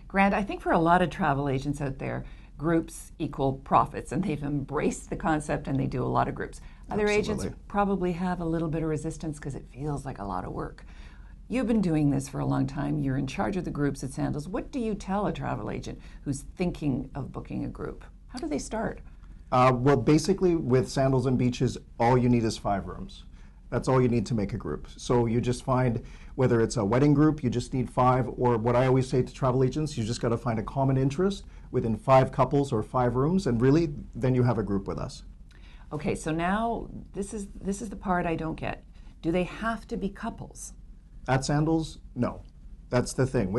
Grant, I think for a lot of travel agents out there, groups equal profits, and they've embraced the concept and they do a lot of groups. Other agents probably have a little bit of resistance because it feels like a lot of work. You've been doing this for a long time. You're in charge of the groups at Sandals. What do you tell a travel agent who's thinking of booking a group? How do they start? Well, basically with Sandals and Beaches, all you need is 5 rooms. That's all you need to make a group. So you just find, whether it's a wedding group, you just need 5, or what I always say to travel agents, you just got to find a common interest within 5 couples or 5 rooms, and really, then you have a group with us. Okay, so now this is the part I don't get. Do they have to be couples? At Sandals, no. That's the thing.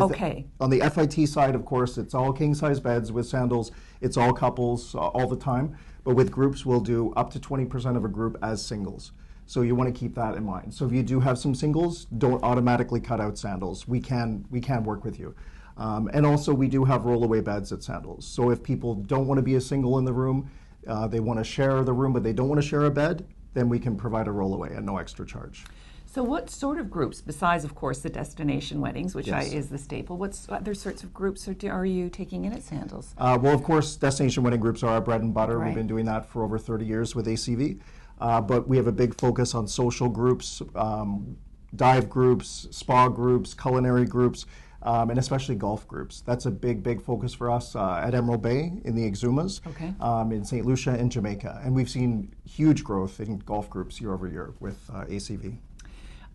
On the FIT side, of course, it's all king-size beds. With Sandals, it's all couples all the time. But with groups, we'll do up to 20% of a group as singles. So you want to keep that in mind. So if you do have some singles, don't automatically cut out Sandals. We can work with you. And also, we do have rollaway beds at Sandals. So if people don't want to be a single in the room, they want to share the room, but they don't want to share a bed, then we can provide a rollaway at no extra charge. So what sort of groups, besides, of course, the destination weddings, which is the staple, what other sorts of groups are you taking in at Sandals? Well, of course, destination wedding groups are our bread and butter. Right. We've been doing that for over 30 years with ACV. But we have a big focus on social groups, dive groups, spa groups, culinary groups, and especially golf groups. That's a big focus for us at Emerald Bay in the Exumas, in St. Lucia and Jamaica. And we've seen huge growth in golf groups year over year with ACV.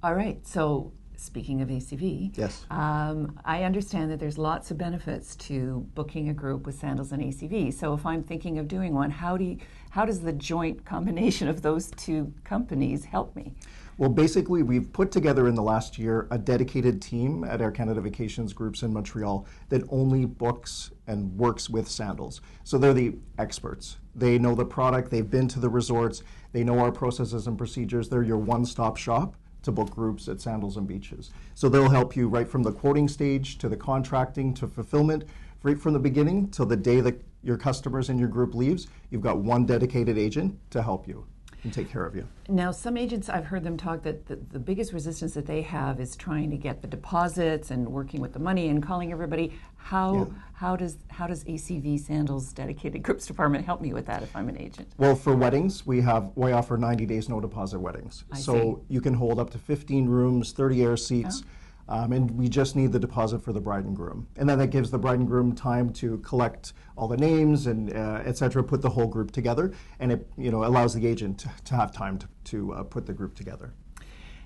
All right, so speaking of ACV, yes, I understand that there's lots of benefits to booking a group with Sandals and ACV. So if I'm thinking of doing one, how does the joint combination of those two companies help me? Well, basically, we've put together in the last year a dedicated team at Air Canada Vacations Groups in Montreal that only books and works with Sandals. So they're the experts. They know the product, they've been to the resorts, they know our processes and procedures. They're your one-stop shop to book groups at Sandals and Beaches. So they'll help you right from the quoting stage to the contracting to fulfillment, right from the beginning till the day that your customers in your group leaves. You've got one dedicated agent to help you and take care of you. Now, some agents, I've heard them talk that the biggest resistance that they have is trying to get the deposits and working with the money and calling everybody. How does ACV Sandals dedicated groups department help me with that if I'm an agent? Well, for weddings, we offer 90 days no deposit weddings. So you can hold up to 15 rooms, 30 air seats. And we just need the deposit for the bride and groom. And then that gives the bride and groom time to collect all the names and et cetera, put the whole group together. And it allows the agent to have time to put the group together.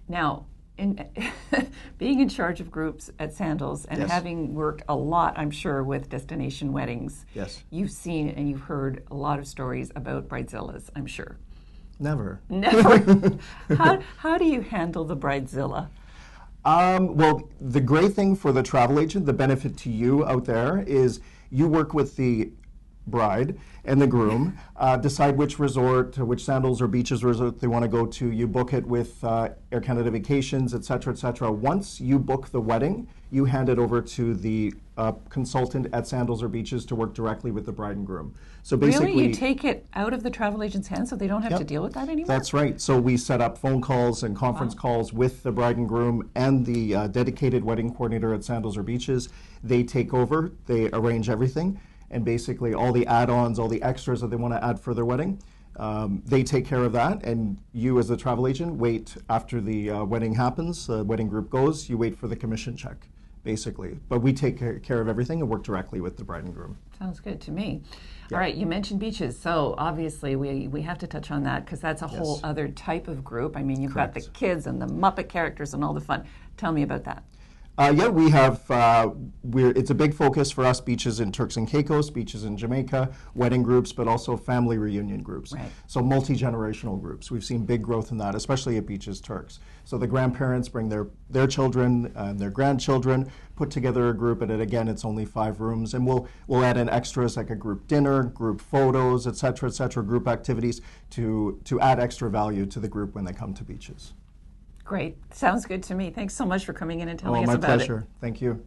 Now, being in charge of groups at Sandals and having worked a lot, I'm sure, with destination weddings, you've seen and you've heard a lot of stories about bridezillas, I'm sure. Never. How do you handle the bridezilla? Well, the great thing for the travel agent, the benefit to you out there, is you work with the bride and the groom, decide which resort, which Sandals or Beaches resort they want to go to. You book it with Air Canada Vacations, et cetera, et cetera. Once you book the wedding, you hand it over to the consultant at Sandals or Beaches to work directly with the bride and groom. So basically, really, you take it out of the travel agent's hands so they don't have to deal with that anymore? That's right. So we set up phone calls and conference calls with the bride and groom and the dedicated wedding coordinator at Sandals or Beaches. They take over, they arrange everything, and basically all the add-ons, all the extras that they want to add for their wedding, they take care of that. And you as the travel agent wait after the wedding happens, the wedding group goes, you wait for the commission check, basically. But we take care of everything and work directly with the bride and groom. Sounds good to me. All right, you mentioned Beaches, so obviously we have to touch on that because that's a whole other type of group. I mean, you've got the kids and the Muppet characters and all the fun. Tell me about that. We have, it's a big focus for us, beaches in Turks and Caicos, beaches in Jamaica, wedding groups, but also family reunion groups. Right. So multi-generational groups. We've seen big growth in that, especially at Beaches Turks. So the grandparents bring their children and their grandchildren, put together a group, and again, it's only 5 rooms. And we'll add in extras like a group dinner, group photos, et cetera, group activities to add extra value to the group when they come to Beaches. Great. Sounds good to me. Thanks so much for coming in and telling us about it. My pleasure. Thank you.